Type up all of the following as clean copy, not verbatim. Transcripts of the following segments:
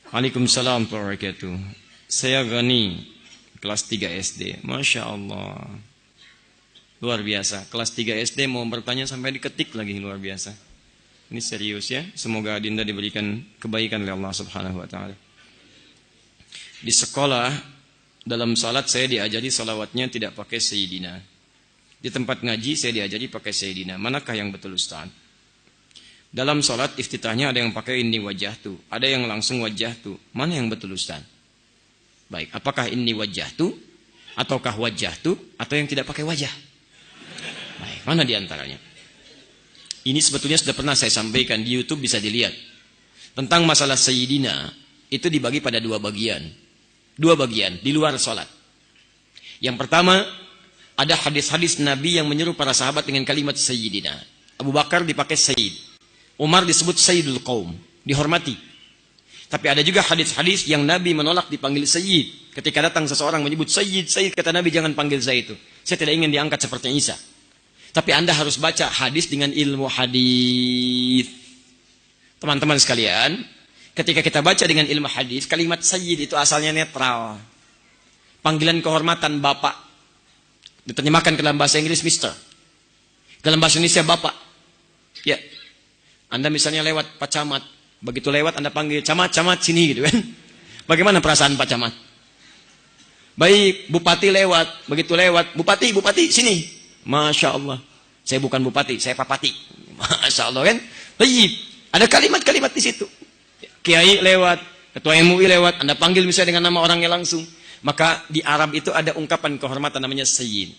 Waalaikumsalam warahmatullahi wabarakatuh. Saya Gani, kelas 3 SD. Masya Allah. Luar biasa. Kelas 3 SD mau bertanya sampai diketik lagi, luar biasa. Ini serius ya. Semoga Adinda diberikan kebaikan oleh Allah Subhanahu wa taala. Di sekolah, dalam salat saya diajari salawatnya tidak pakai Sayyidina. Di tempat ngaji saya diajari pakai Sayyidina. Manakah yang betul Ustaz? Dalam salat iftitahnya ada yang pakai inni wajjahtu, ada yang langsung wajjahtu. Mana yang betul Ustaz? Baik, apakah inni wajjahtu ataukah wajjahtu atau yang tidak pakai wajah? Baik, mana di antaranya? Ini sebetulnya sudah pernah saya sampaikan di YouTube, bisa dilihat. Tentang masalah Sayyidina itu dibagi pada dua bagian. Dua bagian di luar salat. Yang pertama, ada hadis-hadis Nabi yang menyuruh para sahabat dengan kalimat Sayyidina. Abu Bakar dipakai Sayyid. Umar disebut Sayyidul Qaum, dihormati. Tapi ada juga hadis-hadis yang Nabi menolak dipanggil Sayyid. Ketika datang seseorang menyebut Sayyid, Sayyid, kata Nabi, jangan panggil saya itu. Saya tidak ingin diangkat seperti Isa. Tapi Anda harus baca hadis dengan ilmu hadis. Teman-teman sekalian, ketika kita baca dengan ilmu hadis, kalimat Sayyid itu asalnya netral. Panggilan kehormatan Bapak. Diterjemahkan ke dalam bahasa Inggris Mister. Dalam bahasa Indonesia Bapak. Ya. Anda misalnya lewat Pak Camat, begitu lewat Anda panggil Camat, Camat sini gitu kan. Bagaimana perasaan Pak Camat? Baik, Bupati lewat, begitu lewat, Bupati, Bupati sini. Masya Allah, saya bukan Bupati, saya Papati. Masya Allah kan. Baik, ada kalimat-kalimat di situ. Kiai lewat, Ketua MUI lewat, Anda panggil misalnya dengan nama orangnya langsung. Maka di Arab itu ada ungkapan kehormatan namanya Sayyid.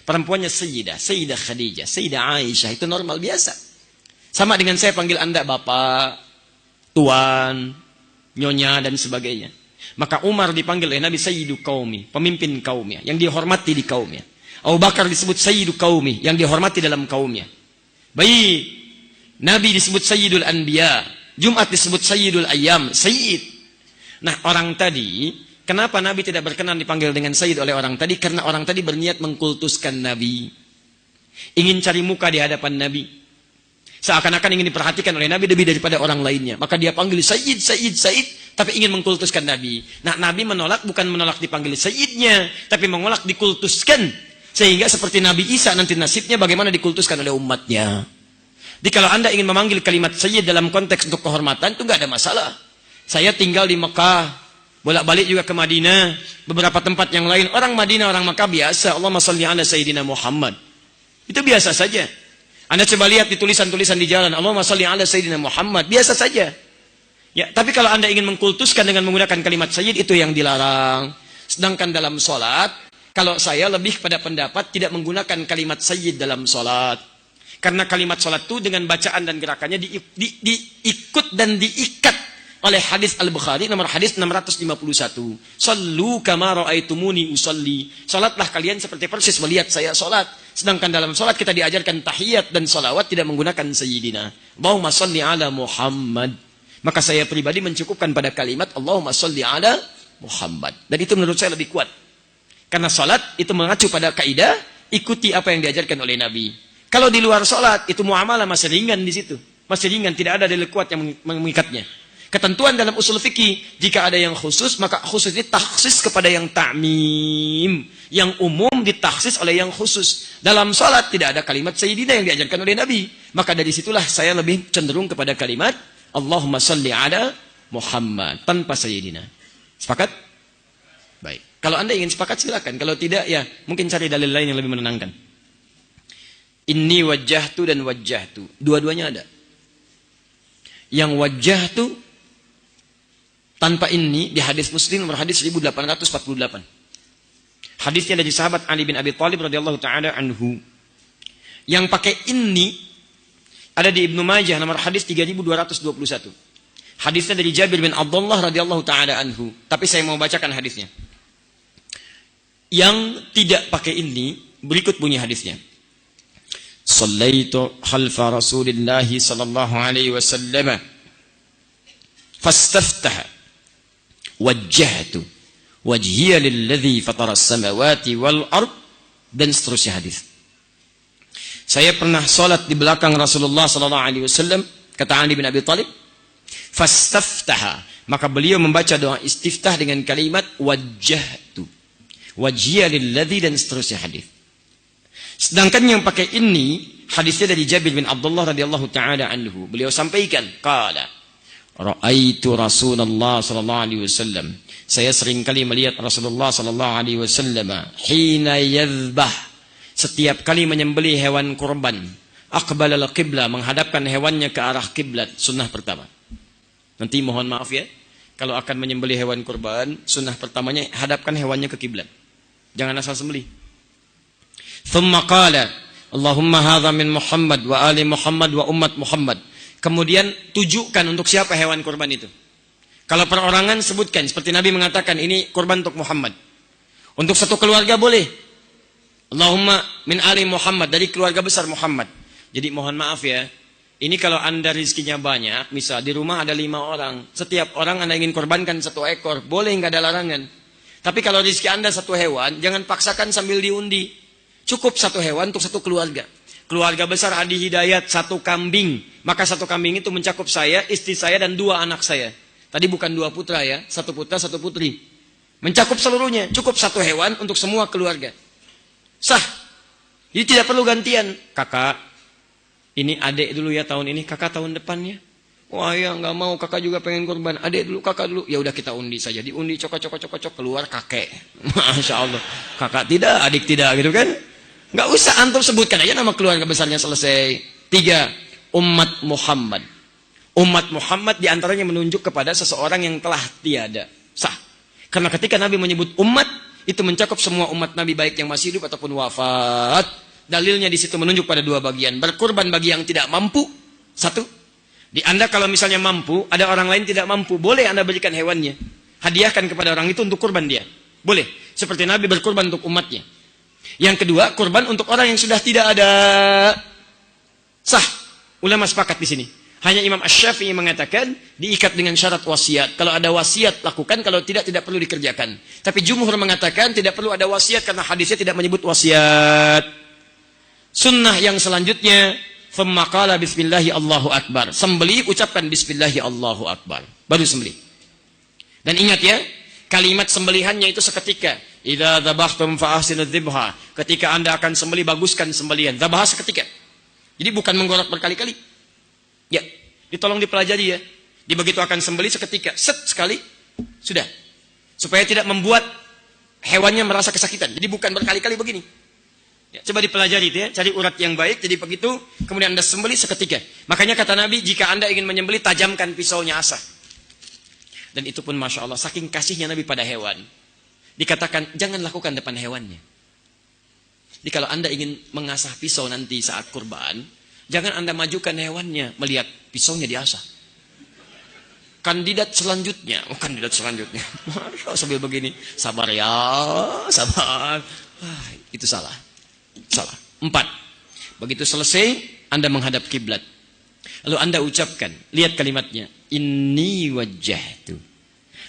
Perempuannya Sayyidah, Sayyidah Khadijah, Sayyidah Aisyah, itu normal biasa. Sama dengan saya panggil Anda Bapak, Tuan, Nyonya, dan sebagainya. Maka Umar dipanggil oleh Nabi Sayyidu Qaumi, pemimpin kaumnya, yang dihormati di kaumnya. Abu Bakar disebut Sayyidu Qaumi, yang dihormati dalam kaumnya. Baik, Nabi disebut Sayyidul Anbiya, Jumat disebut Sayyidul Ayyam, Sayyid. Nah, orang tadi, kenapa Nabi tidak berkenan dipanggil dengan Sayyid oleh orang tadi? Karena orang tadi berniat mengkultuskan Nabi. Ingin cari muka di hadapan Nabi. Seakan-akan ingin diperhatikan oleh Nabi lebih daripada orang lainnya. Maka dia panggil Sayyid, Sayyid, Sayyid, tapi ingin mengkultuskan Nabi. Nah, Nabi menolak, bukan menolak dipanggil Sayyidnya, tapi menolak dikultuskan. Sehingga seperti Nabi Isa nanti nasibnya bagaimana dikultuskan oleh umatnya. Jadi kalau Anda ingin memanggil kalimat Sayyid dalam konteks untuk kehormatan, itu nggak ada masalah. Saya tinggal di Mekah, bolak-balik juga ke Madinah, beberapa tempat yang lain. Orang Madinah, orang Mekah biasa, Allahumma shalli ala Sayyidina Muhammad. Itu biasa saja. Anda coba lihat di tulisan-tulisan di jalan, Allahumma shalli ala Sayyidina Muhammad, biasa saja. Ya, tapi kalau Anda ingin mengkultuskan dengan menggunakan kalimat Sayyid, itu yang dilarang. Sedangkan dalam sholat, kalau saya lebih pada pendapat tidak menggunakan kalimat Sayyid dalam sholat. Karena kalimat sholat itu dengan bacaan dan gerakannya diikut dan diikat oleh hadis Al-Bukhari nomor hadis 651. Sallu kama ra'aitumuni usalli. Salatlah kalian seperti persis melihat saya salat. Sedangkan dalam salat kita diajarkan tahiyat dan salawat tidak menggunakan sayyidina. Allahumma shalli ala Muhammad. Maka saya pribadi mencukupkan pada kalimat Allahumma shalli ala Muhammad. Dan itu menurut saya lebih kuat. Karena salat itu mengacu pada kaidah ikuti apa yang diajarkan oleh Nabi. Kalau di luar salat itu muamalah masih ringan di situ. Masih ringan, tidak ada dalil kuat yang mengikatnya. Ketentuan dalam usul fikih, jika ada yang khusus, maka khusus ini takhsis kepada yang ta'mim. Yang umum ditaksis oleh yang khusus. Dalam salat tidak ada kalimat Sayyidina yang diajarkan oleh Nabi. Maka dari situlah saya lebih cenderung kepada kalimat Allahumma salli ala Muhammad tanpa Sayyidina. Sepakat? Baik. Kalau Anda ingin sepakat silakan. Kalau tidak, ya mungkin cari dalil lain yang lebih menenangkan. Inni wajjahtu dan wajjahtu. Dua-duanya ada. Yang wajjahtu tanpa ini di hadis Muslim nomor hadis 1848. Hadisnya dari sahabat Ali bin Abi Thalib radhiyallahu taala anhu. Yang pakai ini ada di Ibnu Majah nomor hadis 3221. Hadisnya dari Jabir bin Abdullah radhiyallahu taala anhu. Tapi saya mau bacakan hadisnya. Yang tidak pakai ini berikut bunyi hadisnya. Shallaitu khalfa Rasulillah sallallahu alaihi wasallam fastaftaha wajjahtu wajhiya lilladzi fatara as-samawati wal ard, dan seterusnya hadis. Saya pernah salat di belakang Rasulullah sallallahu alaihi wasallam, kata Ali bin Abi Thalib, fastaftaha, Maka beliau membaca doa istiftah dengan kalimat wajjahtu, wajhiya lilladzi, dan seterusnya hadis. Sedangkan yang pakai ini hadisnya dari Jabir bin Abdullah radhiyallahu taala anhu. Beliau sampaikan, qala ra'aitu Rasulullah sallallahu alaihi wasallam. Saya sering kali melihat Rasulullah sallallahu alaihi wasallam hina yadhbah, setiap kali menyembelih hewan kurban, aqbala al-qiblah, menghadapkan hewannya ke arah kiblat, sunnah pertama. Nanti mohon maaf ya, kalau akan menyembelih hewan kurban, sunnah pertamanya hadapkan hewannya ke kiblat. Jangan asal sembelih. Thumma qala Allahumma hadha min Muhammad wa ali Muhammad wa umat Muhammad. Kemudian tujukan untuk siapa hewan kurban itu. Kalau perorangan sebutkan, seperti Nabi mengatakan ini kurban untuk Muhammad. Untuk satu keluarga boleh. Allahumma min ali Muhammad, dari keluarga besar Muhammad. Jadi mohon maaf ya, ini kalau anda rizkinya banyak, misal di rumah ada 5 orang, setiap orang anda ingin korbankan 1 ekor, boleh, nggak ada larangan. Tapi kalau rizki anda 1 hewan, jangan paksakan sambil diundi. Cukup 1 hewan untuk 1 keluarga. Keluarga besar Adi Hidayat 1 kambing. Maka 1 kambing itu mencakup saya, istri saya, dan 2 anak saya. Tadi bukan 2 putra ya, 1 putra, 1 putri. Mencakup seluruhnya. Cukup 1 hewan untuk semua keluarga. Sah. Jadi tidak perlu gantian. Kakak, ini adik dulu ya tahun ini, kakak tahun depannya. Wah ya nggak mau, kakak juga pengen kurban. Adik dulu, kakak dulu. Ya udah kita undi saja. Diundi cokok keluar kakek. Masya Allah. Kakak tidak, adik tidak gitu kan? Nggak usah, antum sebutkan aja nama keluarga besarnya, selesai. 3, umat Muhammad. Umat Muhammad diantaranya menunjuk kepada seseorang yang telah tiada. Sah. Karena ketika Nabi menyebut umat, itu mencakup semua umat Nabi, baik yang masih hidup ataupun wafat. Dalilnya di situ menunjuk pada 2 bagian. Berkurban bagi yang tidak mampu. 1. Di anda kalau misalnya mampu, ada orang lain tidak mampu, boleh anda berikan hewannya. Hadiahkan kepada orang itu untuk kurban dia. Boleh. Seperti Nabi berkurban untuk umatnya. Yang kedua, kurban untuk orang yang sudah tidak ada. Sah. Ulama sepakat di sini. Hanya Imam Asy-Syafi'i mengatakan diikat dengan syarat wasiat. Kalau ada wasiat lakukan, kalau tidak perlu dikerjakan. Tapi jumhur mengatakan tidak perlu ada wasiat karena hadisnya tidak menyebut wasiat. Sunnah yang selanjutnya, thumma qala bismillahi Allahu akbar. Sembelih ucapkan bismillahi Allahu akbar. Baru sembelih. Dan ingat ya, kalimat sembelihannya itu seketika. Idza dzabhtum fa ahsinudz dzibha. Ketika Anda akan sembelih, baguskan sembelihan. Dzabha seketika. Jadi bukan menggorok berkali-kali. Ya, ditolong dipelajari ya. Di begitu akan sembelih seketika, set sekali, sudah. Supaya tidak membuat hewannya merasa kesakitan. Jadi bukan berkali-kali begini. Ya, coba dipelajari itu ya, cari urat yang baik, jadi begitu, kemudian Anda sembelih seketika. Makanya kata Nabi, jika Anda ingin menyembelih, tajamkan pisaunya asah. Dan itu pun Masya Allah, saking kasihnya Nabi pada hewan. Dikatakan, jangan lakukan depan hewannya. Jadi kalau Anda ingin mengasah pisau nanti saat kurban, jangan Anda majukan hewannya, melihat pisaunya diasah. Kandidat selanjutnya, Masya Allah, sambil begini, sabar ya, sabar. Itu salah. 4. Begitu selesai, Anda menghadap kiblat. Lalu Anda ucapkan, lihat kalimatnya, inni wajjahtu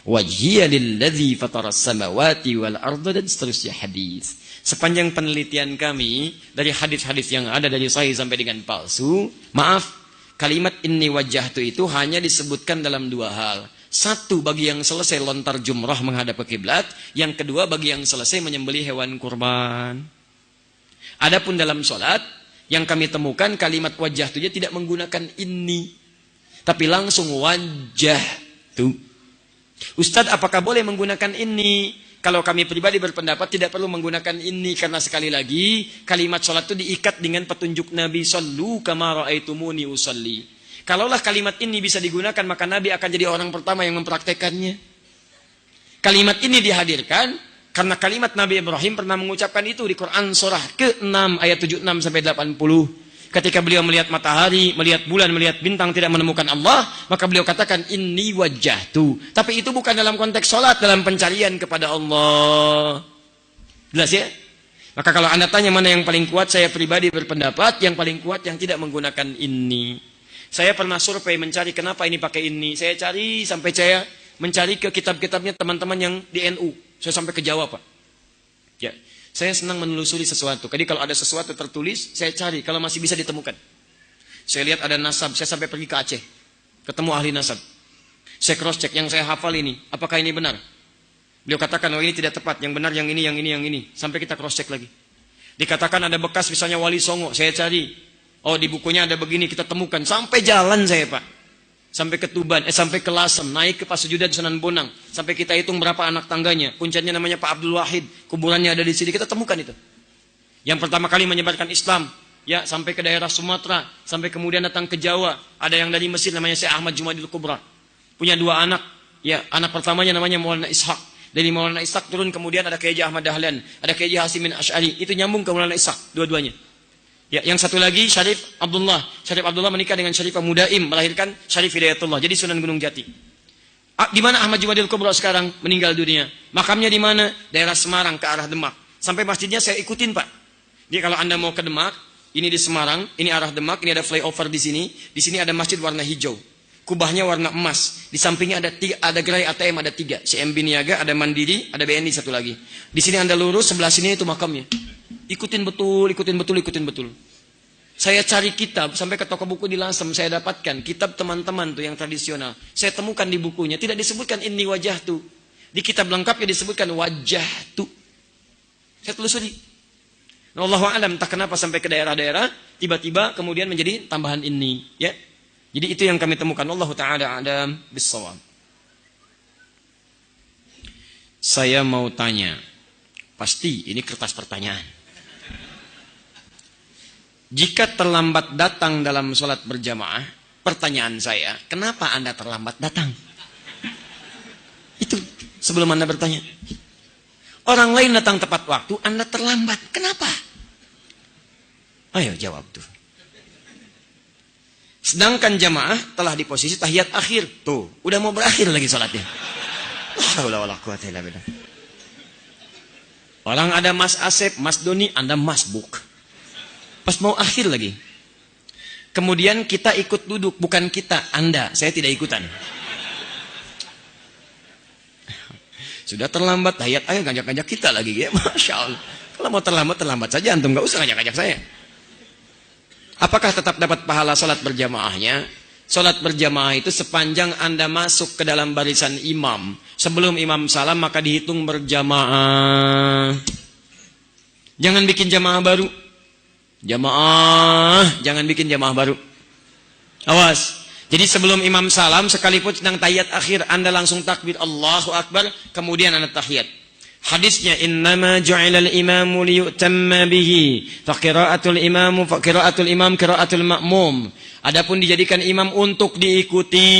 wajhiya lilladzi fataras samawati wal arda, dan seterusnya hadis. Sepanjang penelitian kami dari hadis-hadis yang ada dari sahih sampai dengan palsu, maaf, kalimat inni wajjahtu itu hanya disebutkan dalam 2 hal. 1 bagi yang selesai lontar jumrah menghadap ke kiblat, yang kedua bagi yang selesai menyembelih hewan kurban. Adapun dalam sholat, yang kami temukan kalimat wajah itu tidak menggunakan ini, tapi langsung wajah tu. Ustadz, apakah boleh menggunakan ini? Kalau kami pribadi berpendapat tidak perlu menggunakan ini, karena sekali lagi kalimat sholat itu diikat dengan petunjuk Nabi, sallu kama ra'aitumuni usalli. Kalaulah kalimat ini bisa digunakan, maka Nabi akan jadi orang pertama yang mempraktekannya. Kalimat ini dihadirkan karena kalimat Nabi Ibrahim pernah mengucapkan itu di Quran surah ke-6 ayat 76 sampai 80. Ketika beliau melihat matahari, melihat bulan, melihat bintang tidak menemukan Allah, maka beliau katakan inni wajjahtu. Tapi itu bukan dalam konteks sholat, dalam pencarian kepada Allah. Jelas ya? Maka kalau Anda tanya mana yang paling kuat, saya pribadi berpendapat yang paling kuat yang tidak menggunakan ini. Saya pernah survei mencari kenapa ini pakai ini. Saya cari sampai saya mencari ke kitab-kitabnya teman-teman yang di NU. Saya sampai ke Jawa, Pak. Ya, saya senang menelusuri sesuatu. Jadi kalau ada sesuatu tertulis, saya cari kalau masih bisa ditemukan. Saya lihat ada nasab, saya sampai pergi ke Aceh, ketemu ahli nasab. Saya cross check yang saya hafal ini, apakah ini benar? Beliau katakan, oh ini tidak tepat, yang benar yang ini, yang ini, yang ini. Sampai kita cross check lagi. Dikatakan ada bekas misalnya Wali Songo, saya cari. Oh di bukunya ada begini, kita temukan. Sampai jalan saya Pak. Sampai ke Tuban, sampai ke Lasem, naik ke Pasujudan Sunan Bonang. Sampai kita hitung berapa anak tangganya. Kuncinya namanya Pak Abdul Wahid, kuburannya ada di sini, kita temukan itu. Yang pertama kali menyebarkan Islam, ya sampai ke daerah Sumatera, sampai kemudian datang ke Jawa. Ada yang dari Mesir namanya Syekh Ahmad Jumadil Kubra. Punya 2 anak, ya anak pertamanya namanya Maulana Ishaq. Dari Maulana Ishaq turun kemudian ada Kiai Ahmad Dahlan, ada Kiai Hasimin Asy'ari, itu nyambung ke Maulana Ishaq dua-duanya. Ya, yang satu lagi Syarif Abdullah. Syarif Abdullah menikah dengan Syarifah Mudaim, melahirkan Syarif Hidayatullah. Jadi Sunan Gunung Jati. Di mana Ahmad Jumadil Kubra sekarang meninggal dunia? Makamnya di mana? Daerah Semarang ke arah Demak. Sampai masjidnya saya ikutin, Pak. Jadi kalau Anda mau ke Demak, ini di Semarang, ini arah Demak, ini ada flyover di sini. Di sini ada masjid warna hijau. Kubahnya warna emas. Di sampingnya ada gerai ATM, ada 3. CMB Niaga, ada Mandiri, ada BNI satu lagi. Di sini Anda lurus, sebelah sini itu makamnya. Ikutin betul. Saya cari kitab, sampai ke toko buku di Lasem, saya dapatkan kitab teman-teman tuh yang tradisional. Saya temukan di bukunya, tidak disebutkan ini wajah tuh. Di kitab lengkapnya disebutkan wajah tuh. Saya telusuri. Nah, Allahu a'lam, tak kenapa sampai ke daerah-daerah, tiba-tiba kemudian menjadi tambahan ini. Ya. Jadi itu yang kami temukan. Allahu ta'ala a'lam bis-shawab. Saya mau tanya, pasti ini kertas pertanyaan. Jika terlambat datang dalam sholat berjamaah, pertanyaan saya, kenapa Anda terlambat datang? Itu sebelum Anda bertanya. Orang lain datang tepat waktu, Anda terlambat. Kenapa? Ayo jawab tuh. Sedangkan jamaah telah di posisi tahiyat akhir. Tuh, udah mau berakhir lagi sholatnya. Orang ada Mas Asep, Mas Doni, Anda masbuk. Pas mau akhir lagi. Kemudian kita ikut duduk, bukan kita, Anda. Saya tidak ikutan. Sudah terlambat, tahiyat, ayo ngajak-ngajak kita lagi. Ya, Masya Allah. Kalau mau terlambat saja. Antum gak usah ngajak-ngajak saya. Apakah tetap dapat pahala sholat berjamaahnya? Sholat berjamaah itu sepanjang Anda masuk ke dalam barisan imam. Sebelum imam salam, maka dihitung berjamaah. Jangan bikin jamaah baru. Jangan bikin jamaah baru. Awas. Jadi sebelum imam salam, sekalipun sedang tahiyat akhir, Anda langsung takbir Allahu Akbar, kemudian Anda tahiyat. Hadisnya, innama ju'ilal imamu liyutamma bihi, faqira'atul imam qira'atul ma'mum. Adapun dijadikan imam untuk diikuti.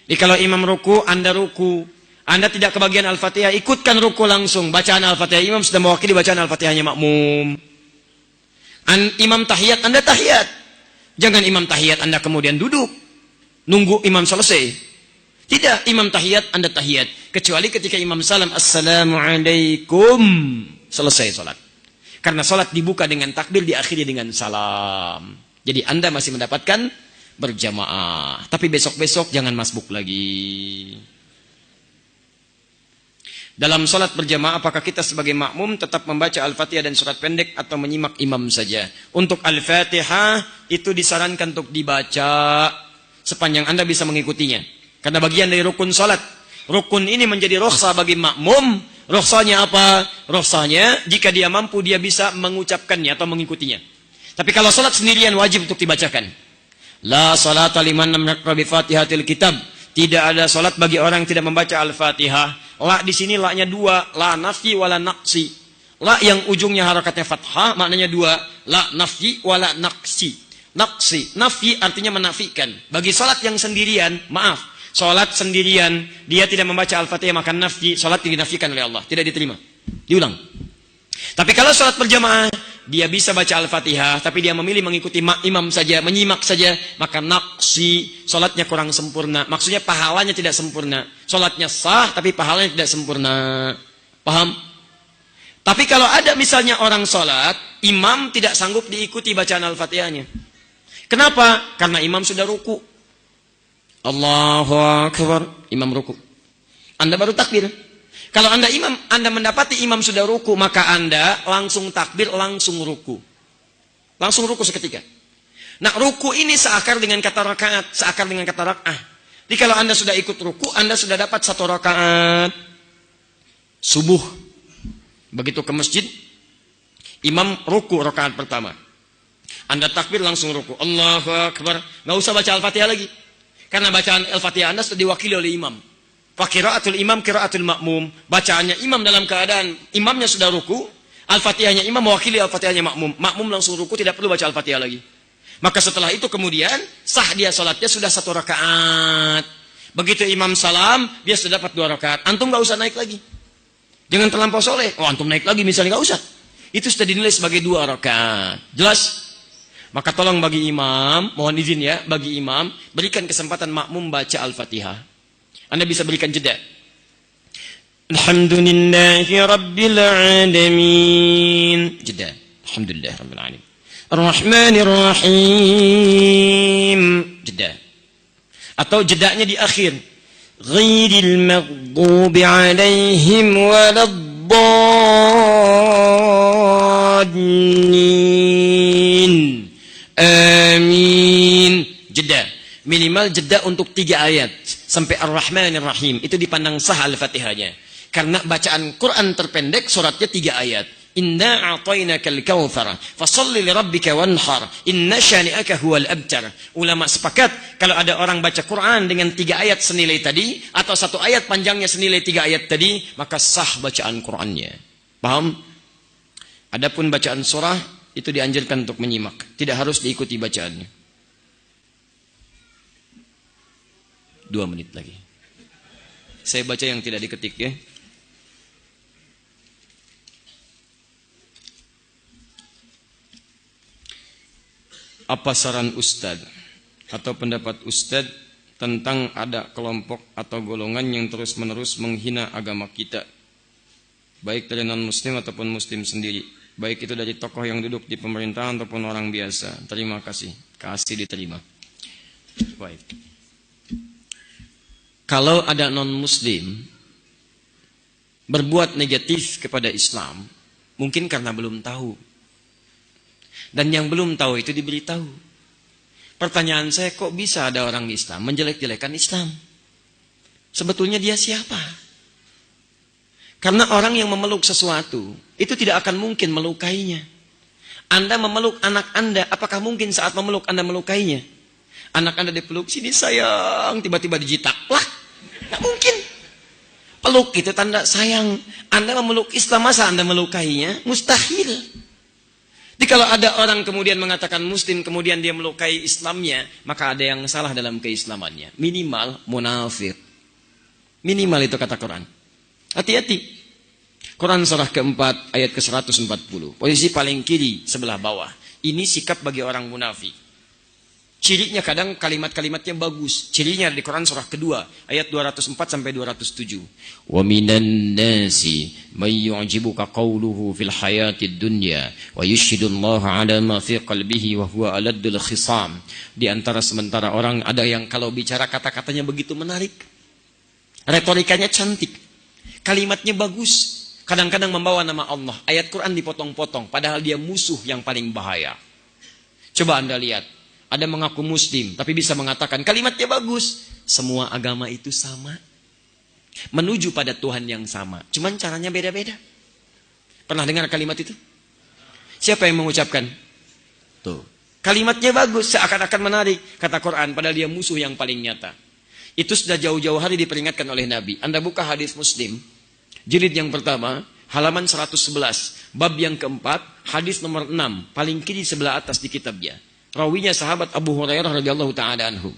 Jadi kalau imam ruku, Anda ruku. Anda tidak kebagian Al-Fatihah, ikutkan ruku langsung. Bacaan Al-Fatihah, imam sudah mewakili bacaan Al-Fatihahnya makmum. Imam tahiyat, Anda tahiyat. Jangan imam tahiyat, Anda kemudian duduk. Nunggu imam selesai. Tidak, imam tahiyat, Anda tahiyat. Kecuali ketika imam salam, Assalamualaikum. Selesai sholat. Karena sholat dibuka dengan takbir, diakhiri dengan salam. Jadi Anda masih mendapatkan berjamaah. Tapi besok-besok jangan masbuk lagi. Dalam sholat berjamaah, apakah kita sebagai makmum tetap membaca Al-Fatihah dan surat pendek atau menyimak imam saja? Untuk Al-Fatihah itu disarankan untuk dibaca sepanjang Anda bisa mengikutinya. Karena bagian dari rukun sholat. Rukun ini menjadi rukhsah bagi makmum. Rukhsahnya apa? Rukhsahnya jika dia mampu, dia bisa mengucapkannya atau mengikutinya. Tapi kalau sholat sendirian wajib untuk dibacakan. La salata liman lam yaqra bi Fatihatil kitab. Tidak ada sholat bagi orang yang tidak membaca Al-Fatihah. La di sini la-nya 2, la nafyi wala naqsi. La yang ujungnya harakatnya fathah, maknanya 2, la nafyi wala naqsi. Naqsi, nafyi artinya menafikan. Bagi sholat yang sendirian, maaf, sholat sendirian, dia tidak membaca Al-Fatihah, maka nafyi, sholat dinafikan oleh Allah, tidak diterima. Diulang. Tapi kalau sholat berjamaah, dia bisa baca Al-Fatihah, tapi dia memilih mengikuti imam saja, menyimak saja, maka naqsi, sholatnya kurang sempurna. Maksudnya pahalanya tidak sempurna. Sholatnya sah, tapi pahalanya tidak sempurna. Paham? Tapi kalau ada misalnya orang sholat, imam tidak sanggup diikuti bacaan Al-Fatihahnya. Kenapa? Karena imam sudah ruku. Allahu Akbar, imam ruku. Anda baru takbir. Kalau Anda mendapati imam sudah ruku, maka Anda langsung takbir, langsung ruku. Langsung ruku seketika. Nah, ruku ini seakar dengan kata rakaat, seakar dengan kata rak'ah. Jadi kalau Anda sudah ikut ruku, Anda sudah dapat 1 rakaat subuh. Begitu ke masjid, imam ruku rakaat pertama. Anda takbir langsung ruku. Allahu Akbar. Nggak usah baca Al-Fatihah lagi. Karena bacaan Al-Fatihah Anda sudah diwakili oleh imam. Qiraatul imam, qiraatul makmum. Bacaannya imam dalam keadaan imamnya sudah ruku, Al-Fatihahnya imam mewakili Al-Fatihahnya makmum. Makmum langsung ruku, tidak perlu baca Al-Fatihah lagi. Maka setelah itu kemudian sah dia salatnya sudah 1 rakaat. Begitu imam salam, dia sudah dapat 2 rakaat. Antum nggak usah naik lagi. Jangan terlampau soleh. Oh, antum naik lagi misalnya, nggak usah. Itu sudah dinilai sebagai 2 rakaat. Jelas? Maka tolong bagi imam, mohon izin ya, bagi imam, berikan kesempatan makmum baca Al-Fatihah. Anda bisa berikan jeda. Alhamdulillahi Rabbil Alamin. Jeda. Alhamdulillah Rabbil Alamin. Ar-Rahmanir Rahim. Jeda. Atau jedanya di akhir. Ghairil maghdubi alaihim waladdallin. Amin. Jeda. Minimal jeda untuk 3 ayat. Sampai Ar-Rahmanir Rahim. Itu dipandang sah Al-Fatihahnya. Karena bacaan Quran terpendek, suratnya 3 ayat. Inna a'tainakal kautsar fasholli lirabbika wanhar inna syani'aka huwal abtar. Ulama sepakat kalau ada orang baca Quran dengan 3 ayat senilai tadi atau 1 ayat panjangnya senilai 3 ayat tadi, maka sah bacaan Qurannya. Paham? Adapun bacaan surah itu dianjurkan untuk menyimak, tidak harus diikuti bacaannya. 2 menit lagi. Saya baca yang tidak diketik ya. Apa saran Ustadz atau pendapat Ustadz tentang ada kelompok atau golongan yang terus-menerus menghina agama kita, baik dari non-muslim ataupun muslim sendiri, baik itu dari tokoh yang duduk di pemerintahan ataupun orang biasa? Terima kasih. Kasih diterima. Baik. Kalau ada non-muslim berbuat negatif kepada Islam, mungkin karena belum tahu. Dan yang belum tahu itu diberitahu. Pertanyaan saya, kok bisa ada orang Islam menjelek-jelekan Islam? Sebetulnya dia siapa? Karena orang yang memeluk sesuatu, itu tidak akan mungkin melukainya. Anda memeluk anak Anda, apakah mungkin saat memeluk Anda melukainya? Anak Anda dipeluk, sini sayang, tiba-tiba dijitak. Lah, tidak mungkin. Peluk itu tanda sayang. Anda memeluk Islam, masa Anda melukainya? Mustahil. Jadi kalau ada orang kemudian mengatakan muslim, kemudian dia melukai Islamnya, maka ada yang salah dalam keislamannya. Minimal munafik. Minimal itu kata Quran. Hati-hati. Quran surah keempat ayat ke-140. Posisi paling kiri sebelah bawah. Ini sikap bagi orang munafik. Cirinya kadang kalimat-kalimatnya bagus. Cirinya di Quran surah kedua ayat 204 sampai 207. Wa minan nasi may yu'jibuka qawluhu fil hayatid dunya wa yushhidullaha ala ma fi qalbihi wa huwa aladdul khisam. Di antara sementara orang ada yang kalau bicara kata-katanya begitu menarik. Retorikanya cantik. Kalimatnya bagus. Kadang-kadang membawa nama Allah. Ayat Quran dipotong-potong padahal dia musuh yang paling bahaya. Coba Anda lihat. Ada mengaku muslim, tapi bisa mengatakan kalimatnya bagus. Semua agama itu sama. Menuju pada Tuhan yang sama. Cuman caranya beda-beda. Pernah dengar kalimat itu? Siapa yang mengucapkan? Tuh. Kalimatnya bagus, seakan-akan menarik. Kata Quran, padahal dia musuh yang paling nyata. Itu sudah jauh-jauh hari diperingatkan oleh Nabi. Anda buka hadis Muslim, jilid yang pertama, halaman 111. Bab yang keempat, hadis nomor 6. Paling kiri sebelah atas di kitabnya. Rawinya sahabat Abu Hurairah radhiyallahu ta'ala anhu.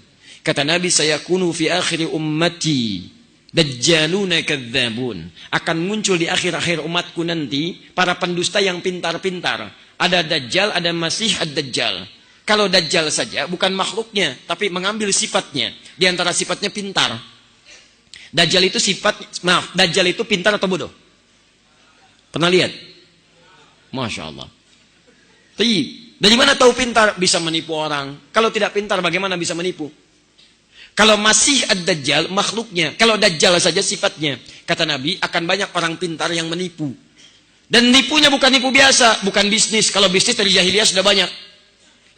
Kata Nabi, sayakunu fi akhir ummati dajjaluna kadzabun. Akan muncul di akhir-akhir umatku nanti para pendusta yang pintar-pintar. Ada dajjal, ada masih ad-dajjal. Kalau dajjal saja bukan makhluknya, tapi mengambil sifatnya. Di antara sifatnya pintar. Dajjal itu dajjal itu pintar atau bodoh? Pernah lihat? Masya Allah. Dari mana tahu pintar? Bisa menipu orang. Kalau tidak pintar bagaimana bisa menipu? Kalau masih ad-dajjal makhluknya, kalau dajjal saja sifatnya, kata Nabi akan banyak orang pintar yang menipu. Dan nipunya bukan nipu biasa, bukan bisnis. Kalau bisnis dari jahiliyah sudah banyak.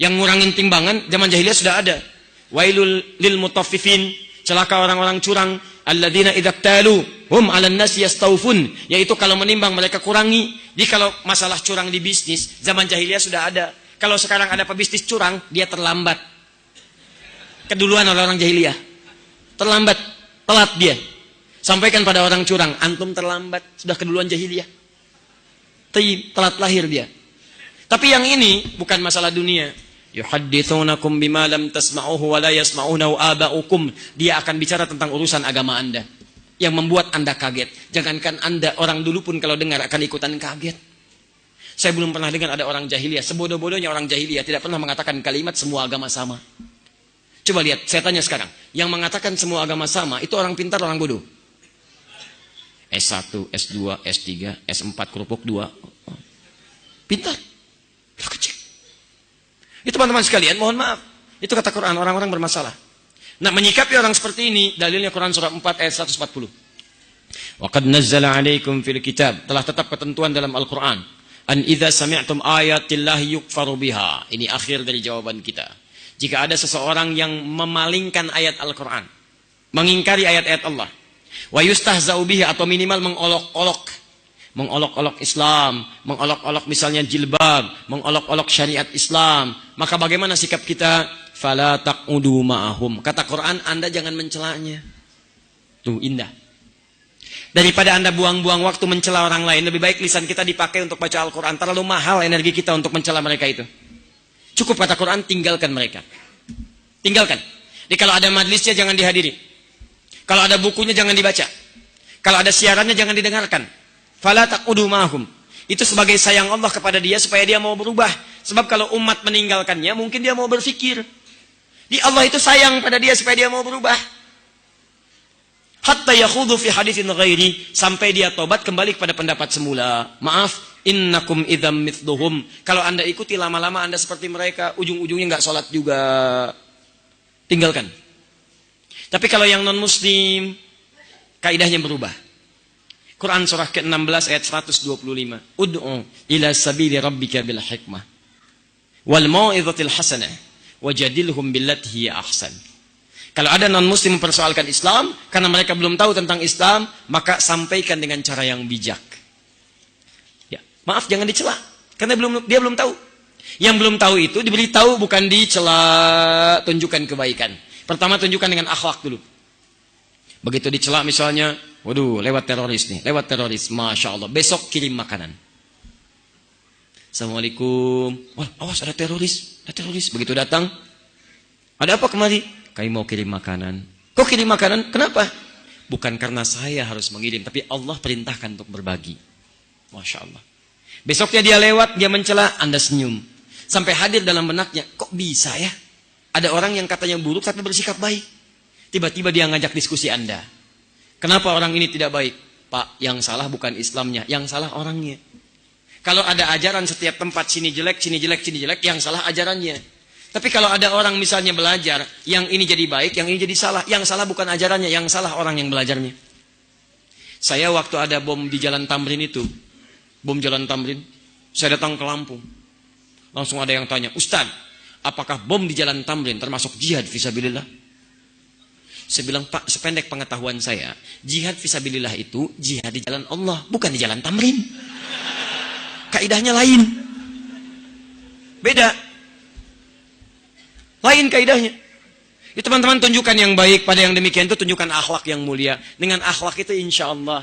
Yang ngurangin timbangan zaman jahiliyah sudah ada. Wailul lil mutaffifin, Celaka orang-orang curang, alladzina idza talu hum 'alan nasi yastawfun, yaitu kalau menimbang mereka kurangi. Jadi kalau masalah curang di bisnis, zaman jahiliyah sudah ada. Kalau sekarang ada pebisnis curang, dia terlambat. Keduluan orang-orang jahiliyah. Terlambat, telat dia. Sampaikan pada orang curang, antum terlambat, sudah keduluan jahiliyah. Telat lahir dia. Tapi yang ini bukan masalah dunia. Yuhadditsunakum bima lam tasma'uhu wa la yasma'unahu aba'ukum. Dia akan bicara tentang urusan agama Anda yang membuat Anda kaget. Jangankan Anda, orang dulu pun kalau dengar akan ikutan kaget. Saya belum pernah dengar ada orang jahiliyah, sebodoh-bodohnya orang jahiliyah tidak pernah mengatakan kalimat semua agama sama. Coba lihat, saya tanya sekarang, yang mengatakan semua agama sama itu orang pintar, orang bodoh? S1, S2, S3, S4, kerupuk 2. Pintar. Kecil. Itu teman-teman sekalian, mohon maaf. Itu kata Quran, orang-orang bermasalah. Nah, menyikapi orang seperti ini, dalilnya Quran surah 4 ayat 140. Wa qad nazzala 'alaikum fil kitab, telah tetap ketentuan dalam Al-Qur'an, an idza sami'tum ayatillahi yukfaru biha. Ini akhir dari jawaban kita. Jika ada seseorang yang memalingkan ayat Al-Qur'an, mengingkari ayat-ayat Allah, wa yustahza'u bihi, atau minimal mengolok-olok Islam, mengolok-olok misalnya jilbab, mengolok-olok syariat Islam, maka bagaimana sikap kita? Fala taqudu ma'ahum. Kata Quran, Anda jangan mencelanya. Tuh, indah. Daripada Anda buang-buang waktu mencela orang lain, lebih baik lisan kita dipakai untuk baca Al-Quran. Terlalu mahal energi kita untuk mencela mereka itu. Cukup kata Quran, tinggalkan mereka. Tinggalkan. Jadi kalau ada majlisnya jangan dihadiri. Kalau ada bukunya jangan dibaca. Kalau ada siarannya jangan didengarkan. Fala taqudu ma'hum. Itu sebagai sayang Allah kepada dia supaya dia mau berubah. Sebab kalau umat meninggalkannya, mungkin dia mau berfikir. Di Allah itu sayang pada dia supaya dia mau berubah. Hatta yakhudhu fi haditsin ghairi, sampai dia tobat kembali kepada pendapat semula. Maaf, innakum idzam mithluhum. Kalau Anda ikuti lama-lama Anda seperti mereka, ujung-ujungnya enggak salat juga. Tinggalkan. Tapi kalau yang non-muslim, kaidahnya berubah. Quran surah ke-16 ayat 125. Ud'u ila sabili rabbika bil hikmah wal mau'izatil hasanah wajadilhum billati hiya ahsan. Kalau ada non-muslim mempersoalkan Islam karena mereka belum tahu tentang Islam, maka sampaikan dengan cara yang bijak. Ya, maaf jangan dicela karena dia belum tahu. Yang belum tahu itu diberitahu, bukan dicela, tunjukkan kebaikan. Pertama tunjukkan dengan akhlak dulu. Begitu dicela misalnya, waduh, lewat teroris nih, lewat teroris, Masya Allah. Besok kirim makanan. Assalamualaikum. Wah, awas ada teroris, ada teroris. Begitu datang, ada apa kemari? Kami mau kirim makanan. Kok kirim makanan? Kenapa? Bukan karena saya harus mengirim, tapi Allah perintahkan untuk berbagi. Masya Allah. Besoknya dia lewat, dia mencela, Anda senyum. Sampai hadir dalam benaknya, kok bisa ya? Ada orang yang katanya buruk tapi bersikap baik. Tiba-tiba dia ngajak diskusi Anda. Kenapa orang ini tidak baik? Pak, yang salah bukan Islamnya, yang salah orangnya. Kalau ada ajaran setiap tempat, sini jelek, sini jelek, sini jelek, yang salah ajarannya. Tapi kalau ada orang misalnya belajar, yang ini jadi baik, yang ini jadi salah. Yang salah bukan ajarannya, yang salah orang yang belajarnya. Saya waktu ada bom di Jalan Tamrin itu, bom Jalan Tamrin, saya datang ke Lampung. Langsung ada yang tanya, Ustaz, apakah bom di Jalan Tamrin termasuk jihad fisabilillah? Saya bilang, Pak, sependek pengetahuan saya, jihad fisabilillah itu jihad di jalan Allah, bukan di Jalan Tamrin. Kaidahnya lain. Beda. Lain kaidahnya. Itu teman-teman tunjukkan yang baik pada yang demikian itu, tunjukkan akhlak yang mulia. Dengan akhlak itu insya Allah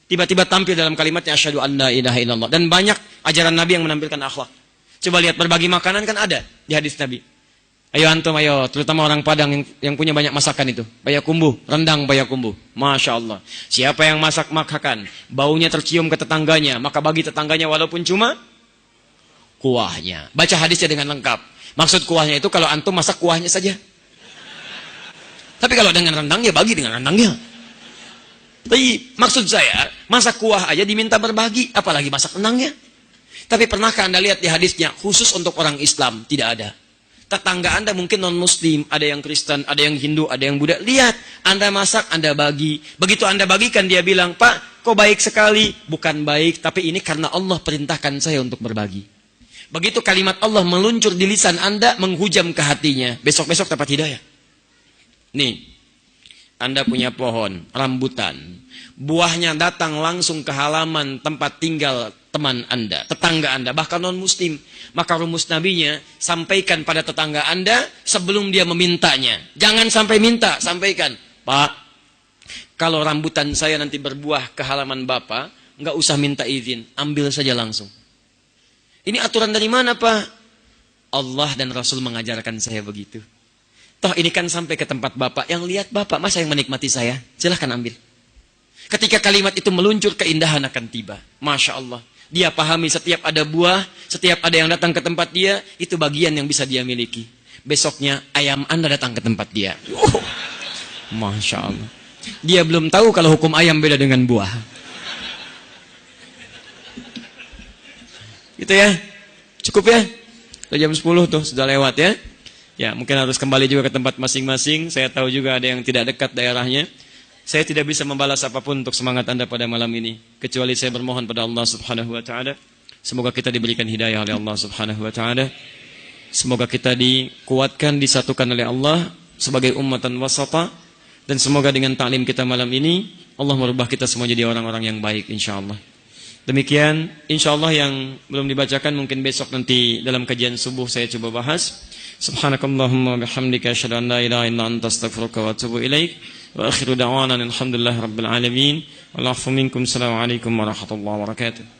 tiba-tiba tampil dalam kalimatnya asyhadu an la ilaha illallah. Dan banyak ajaran Nabi yang menampilkan akhlak. Coba lihat, berbagi makanan kan ada di hadis Nabi. Ayo antum, ayo, terutama orang Padang yang punya banyak masakan itu. Payakumbuh, rendang payakumbuh. Masya Allah. Siapa yang masak makanan, baunya tercium ke tetangganya, maka bagi tetangganya walaupun cuma kuahnya. Baca hadisnya dengan lengkap. Maksud kuahnya itu kalau antum masak kuahnya saja. Tapi kalau dengan rendangnya, bagi dengan rendangnya. Tapi maksud saya, masak kuah aja diminta berbagi, apalagi masak rendangnya. Tapi pernahkah Anda lihat di hadisnya, khusus untuk orang Islam? Tidak ada. Tetangga Anda mungkin non-muslim, ada yang Kristen, ada yang Hindu, ada yang Buddha. Lihat, Anda masak, Anda bagi. Begitu Anda bagikan, dia bilang, Pak, kok baik sekali. Bukan baik, tapi ini karena Allah perintahkan saya untuk berbagi. Begitu kalimat Allah meluncur di lisan Anda, menghujam ke hatinya. Besok-besok dapat hidayah. Nih, Anda punya pohon, rambutan. Buahnya datang langsung ke halaman tempat tinggal teman Anda, tetangga Anda, bahkan non-muslim. Maka rumus nabinya, sampaikan pada tetangga Anda sebelum dia memintanya. Jangan sampai minta, sampaikan. Pak, kalau rambutan saya nanti berbuah ke halaman Bapak, nggak usah minta izin, ambil saja langsung. Ini aturan dari mana, Pak? Allah dan Rasul mengajarkan saya begitu. Toh ini kan sampai ke tempat Bapak, yang lihat Bapak, masa yang menikmati saya? Silahkan ambil. Ketika kalimat itu meluncur, keindahan akan tiba. Masya Allah. Dia pahami setiap ada buah, setiap ada yang datang ke tempat dia, itu bagian yang bisa dia miliki. Besoknya ayam Anda datang ke tempat dia. Masya Allah. Dia belum tahu kalau hukum ayam beda dengan buah. Gitu ya. Cukup ya. Sudah jam 10 tuh, sudah lewat ya. Ya, mungkin harus kembali juga ke tempat masing-masing. Saya tahu juga ada yang tidak dekat daerahnya. Saya tidak bisa membalas apapun untuk semangat Anda pada malam ini, kecuali saya bermohon pada Allah Subhanahu wa taala. Semoga kita diberikan hidayah oleh Allah Subhanahu wa taala. Semoga kita dikuatkan, disatukan oleh Allah sebagai ummatan wasata, dan semoga dengan ta'lim kita malam ini Allah merubah kita semua jadi orang-orang yang baik insyaallah. Demikian insyaallah yang belum dibacakan mungkin besok nanti dalam kajian subuh saya coba bahas. Subhanakallahumma bihamdika asyhadu an la ilaha illa anta astaghfiruka wa atubu ilaik. Wa akhiru da'wana alhamdulillahi rabbil alamin. Wal 'afwu minkum. Assalamualaikum warahmatullahi wabarakatuh.